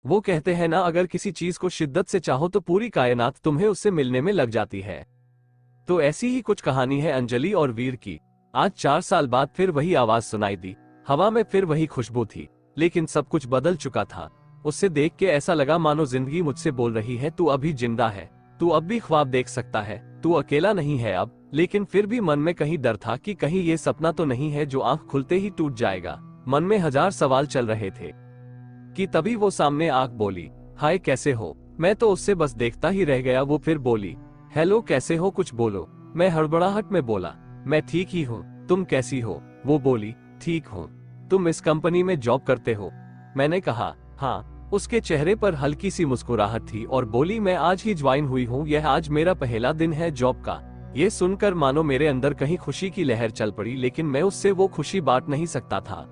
वो कहते हैं ना, अगर किसी चीज को शिद्दत से चाहो तो पूरी कायनात तुम्हें उससे मिलने में लग जाती है। तो ऐसी ही कुछ कहानी है अंजलि और वीर की। आज 4 साल बाद फिर वही आवाज सुनाई दी, हवा में फिर वही खुशबू थी, लेकिन सब कुछ बदल चुका था। उससे देख के ऐसा लगा मानो जिंदगी मुझसे बोल रही है, तू अभी जिंदा है, तू अब भी ख्वाब देख सकता है, तू अकेला नहीं है अब। लेकिन फिर भी मन में कहीं डर था कि कहीं ये सपना तो नहीं है जो आंख खुलते ही टूट जाएगा। मन में हजार सवाल चल रहे थे कि तभी वो सामने आंख बोली, हाय कैसे हो। मैं तो उससे बस देखता ही रह गया। वो फिर बोली, हेलो कैसे हो, कुछ बोलो। मैं हड़बड़ाहट में बोला, मैं ठीक ही हूँ, तुम कैसी हो। वो बोली, ठीक हूँ। तुम इस कंपनी में जॉब करते हो। मैंने कहा, हाँ। उसके चेहरे पर हल्की सी मुस्कुराहट थी और बोली, मैं आज ही ज्वाइन हुई हूँ, यह आज मेरा पहला दिन है जॉब का। ये सुनकर मानो मेरे अंदर कहीं खुशी की लहर चल पड़ी, लेकिन मैं उससे वो खुशी बांट नहीं सकता था।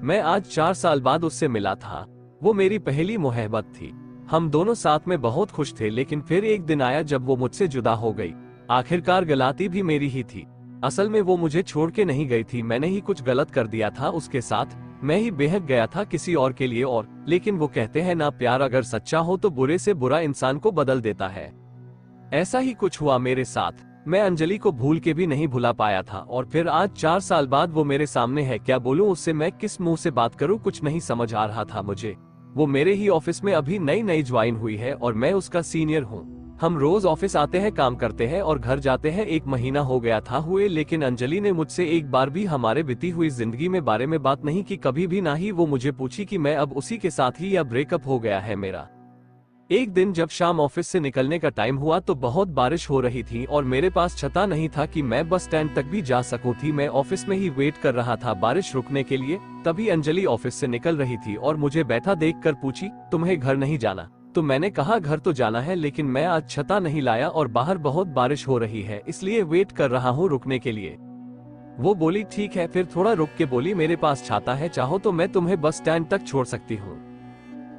मैं आज 4 साल बाद उससे मिला था। वो मेरी पहली मोहब्बत थी। हम दोनों साथ में बहुत खुश थे, लेकिन फिर एक दिन आया जब वो मुझसे जुदा हो गई। आखिरकार गलती भी मेरी ही थी। असल में वो मुझे छोड़ के नहीं गई थी, मैंने ही कुछ गलत कर दिया था उसके साथ। मैं ही बेहक गया था किसी और के लिए। और लेकिन वो कहते हैं ना, प्यार अगर सच्चा हो तो बुरे से बुरा इंसान को बदल देता है। ऐसा ही कुछ हुआ मेरे साथ। मैं अंजलि को भूल के भी नहीं भुला पाया था, और फिर आज 4 साल बाद वो मेरे सामने है। क्या बोलूं उससे, मैं किस मुंह से बात करूं, कुछ नहीं समझ आ रहा था मुझे। वो मेरे ही ऑफिस में अभी नई नई ज्वाइन हुई है और मैं उसका सीनियर हूँ। हम रोज ऑफिस आते हैं, काम करते हैं और घर जाते हैं। 1 महीना हो गया था हुए, लेकिन अंजलि ने मुझसे एक बार भी हमारे बीती हुई जिंदगी में बारे में बात नहीं की, कभी भी। ना ही वो मुझे पूछी कि मैं अब उसी के साथ ही या ब्रेकअप हो गया है मेरा। एक दिन जब शाम ऑफिस से निकलने का टाइम हुआ तो बहुत बारिश हो रही थी और मेरे पास छता नहीं था कि मैं बस स्टैंड तक भी जा सकूं थी। मैं ऑफिस में ही वेट कर रहा था बारिश रुकने के लिए। तभी अंजलि ऑफिस से निकल रही थी और मुझे बैठा देखकर पूछी, तुम्हें घर नहीं जाना? तो मैंने कहा, घर तो जाना है, लेकिन मैं आज छता नहीं लाया और बाहर बहुत बारिश हो रही है, इसलिए वेट कर रहा हूँ रुकने के लिए। वो बोली, ठीक है। फिर थोड़ा रुक के बोली, मेरे पास छाता है, चाहो तो मैं तुम्हें बस स्टैंड तक छोड़ सकती हूँ।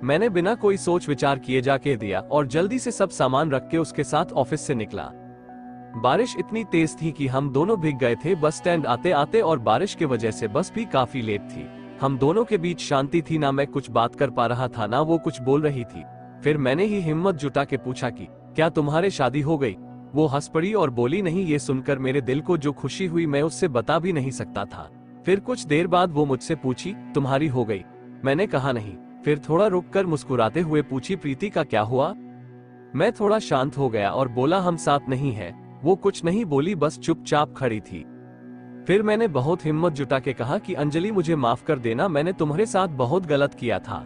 मैंने बिना कोई सोच विचार किए जाके दिया और जल्दी से सब सामान रख के उसके साथ ऑफिस से निकला। बारिश इतनी तेज थी कि हम दोनों भीग गए थे बस स्टैंड आते आते, और बारिश की वजह से बस भी काफी लेट थी। हम दोनों के बीच शांति थी, ना मैं कुछ बात कर पा रहा था ना वो कुछ बोल रही थी। फिर मैंने ही हिम्मत जुटा के पूछा कि क्या तुम्हारे शादी हो गई? वो हंस पड़ी और बोली, नहीं। ये सुनकर मेरे दिल को जो खुशी हुई मैं उससे बता भी नहीं सकता था। फिर कुछ देर बाद वो मुझसे पूछी, तुम्हारी हो गई? मैंने कहा नहीं। फिर थोड़ा रुककर मुस्कुराते हुए पूछी, प्रीति का क्या हुआ? मैं थोड़ा शांत हो गया और बोला, हम साथ नहीं है। वो कुछ नहीं बोली, बस चुपचाप खड़ी थी। फिर मैंने बहुत हिम्मत जुटा के कहा कि अंजलि मुझे माफ कर देना, मैंने तुम्हारे साथ बहुत गलत किया था।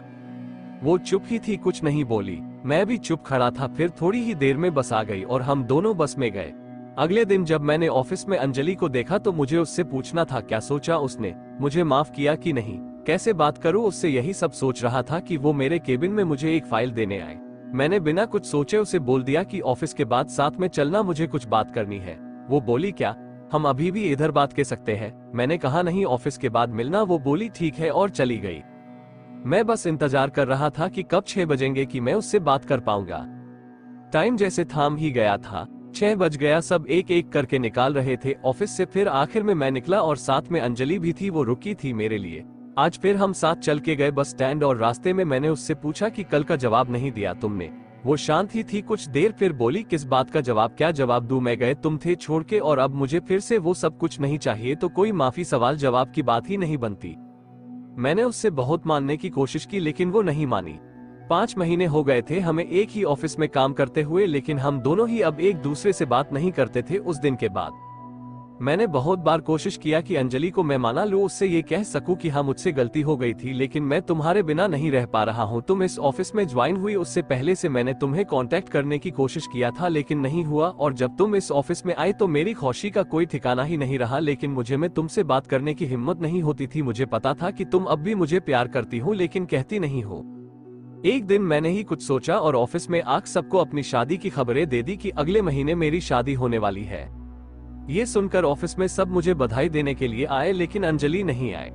वो चुप ही थी, कुछ नहीं बोली। मैं भी चुप खड़ा था। फिर थोड़ी ही देर में बस आ गई और हम दोनों बस में गए। अगले दिन जब मैंने ऑफिस में अंजलि को देखा तो मुझे उससे पूछना था क्या सोचा उसने, मुझे माफ किया कि नहीं, कैसे बात करूं उससे, यही सब सोच रहा था कि वो मेरे केबिन में मुझे एक फाइल देने आए। मैंने बिना कुछ सोचे उसे बोल दिया कि ऑफिस के बाद साथ में चलना, मुझे कुछ बात करनी है। वो बोली, क्या हम अभी भी इधर बात कर सकते हैं? मैंने कहा, नहीं, ऑफिस के बाद मिलना। वो बोली, ठीक है, और चली गई। मैं बस इंतजार कर रहा था कि कब 6 बजेंगे कि मैं उससे बात कर पाऊंगा। टाइम जैसे थाम ही गया था। 6 बज गया, सब एक एक करके निकाल रहे थे ऑफिस से। फिर आखिर में मैं निकला और साथ में अंजलि भी थी, वो रुकी थी मेरे लिए। आज फिर हम साथ चल के गए बस स्टैंड, और रास्ते में मैंने उससे पूछा कि कल का जवाब नहीं दिया तुमने। वो शांत ही थी कुछ देर, फिर बोली, किस बात का जवाब? क्या जवाब दूं? मैं गए तुम थे छोड़ के, और अब मुझे फिर से वो सब कुछ नहीं चाहिए, तो कोई माफी सवाल जवाब की बात ही नहीं बनती। मैंने उससे बहुत मानने की कोशिश की, लेकिन वो नहीं मानी। 5 महीने हो गए थे हमें एक ही ऑफिस में काम करते हुए, लेकिन हम दोनों ही अब एक दूसरे से बात नहीं करते थे। उस दिन के बाद मैंने बहुत बार कोशिश किया कि अंजलि को मैं माना लूं, उससे ये कह सकूं कि हाँ मुझसे गलती हो गई थी, लेकिन मैं तुम्हारे बिना नहीं रह पा रहा हूं। तुम इस ऑफिस में ज्वाइन हुई उससे पहले से मैंने तुम्हें कांटेक्ट करने की कोशिश किया था, लेकिन नहीं हुआ, और जब तुम इस ऑफिस में आई तो मेरी खुशी का कोई ठिकाना ही नहीं रहा। लेकिन मुझे में तुमसे बात करने की हिम्मत नहीं होती थी। मुझे पता था कि तुम अब भी मुझे प्यार करती हो, लेकिन कहती नहीं हो। एक दिन मैंने ही कुछ सोचा और ऑफिस में आकर सबको अपनी शादी की खबरें दे दी कि अगले महीने मेरी शादी होने वाली है। ये सुनकर ऑफिस में सब मुझे बधाई देने के लिए आए, लेकिन अंजलि नहीं आए।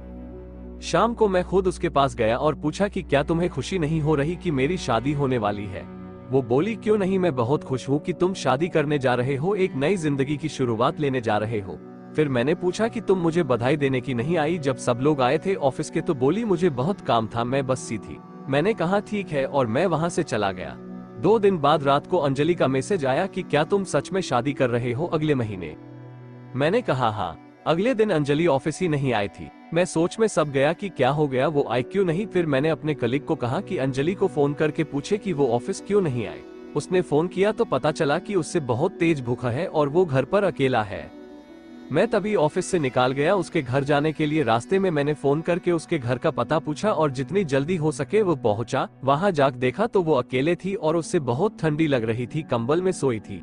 शाम को मैं खुद उसके पास गया और पूछा कि क्या तुम्हें खुशी नहीं हो रही कि मेरी शादी होने वाली है? वो बोली, क्यों नहीं, मैं बहुत खुश हूँ कि तुम शादी करने जा रहे हो, एक नई जिंदगी की शुरुआत लेने जा रहे हो। फिर मैंने पूछा कि तुम मुझे बधाई देने की नहीं आई जब सब लोग आए थे ऑफिस के? तो बोली, मुझे बहुत काम था, मैं बस सी थी। मैंने कहा ठीक है और मैं वहां से चला गया। 2 दिन बाद रात को अंजलि का मैसेज आया कि क्या तुम सच में शादी कर रहे हो अगले महीने। मैंने कहा हाँ। अगले दिन अंजलि ऑफिस ही नहीं आई थी। मैं सोच में सब गया कि क्या हो गया, वो आई क्यों नहीं। फिर मैंने अपने कलीग को कहा कि अंजलि को फोन करके पूछे कि वो ऑफिस क्यों नहीं आई। उसने फोन किया तो पता चला कि उससे बहुत तेज भूखा है और वो घर पर अकेला है। मैं तभी ऑफिस से निकाल गया उसके घर जाने के लिए। रास्ते में मैंने फोन करके उसके घर का पता पूछा और जितनी जल्दी हो सके वो पहुंचा। वहां जाकर देखा तो वो अकेले थी और उससे बहुत ठंडी लग रही थी, कंबल में सोई थी।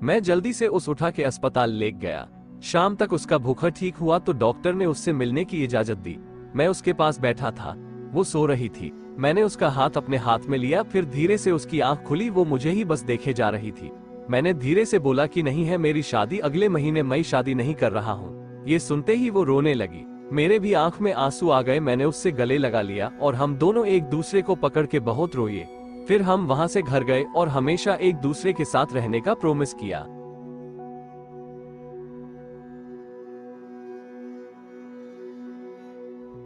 मैं जल्दी से उस उठा के अस्पताल ले गया। शाम तक उसका भूखा ठीक हुआ तो डॉक्टर ने उससे मिलने की इजाजत दी। मैं उसके पास बैठा था, वो सो रही थी। मैंने उसका हाथ अपने हाथ में लिया, फिर धीरे से उसकी आंख खुली। वो मुझे ही बस देखे जा रही थी। मैंने धीरे से बोला कि नहीं है मेरी शादी अगले महीने, मैं शादी नहीं कर रहा हूँ। ये सुनते ही वो रोने लगी। मेरे भी आंख में आंसू आ गए। मैंने उससे गले लगा लिया और हम दोनों एक दूसरे को पकड़ के बहुत रोए। फिर हम वहां से घर गए और हमेशा एक दूसरे के साथ रहने का प्रॉमिस किया।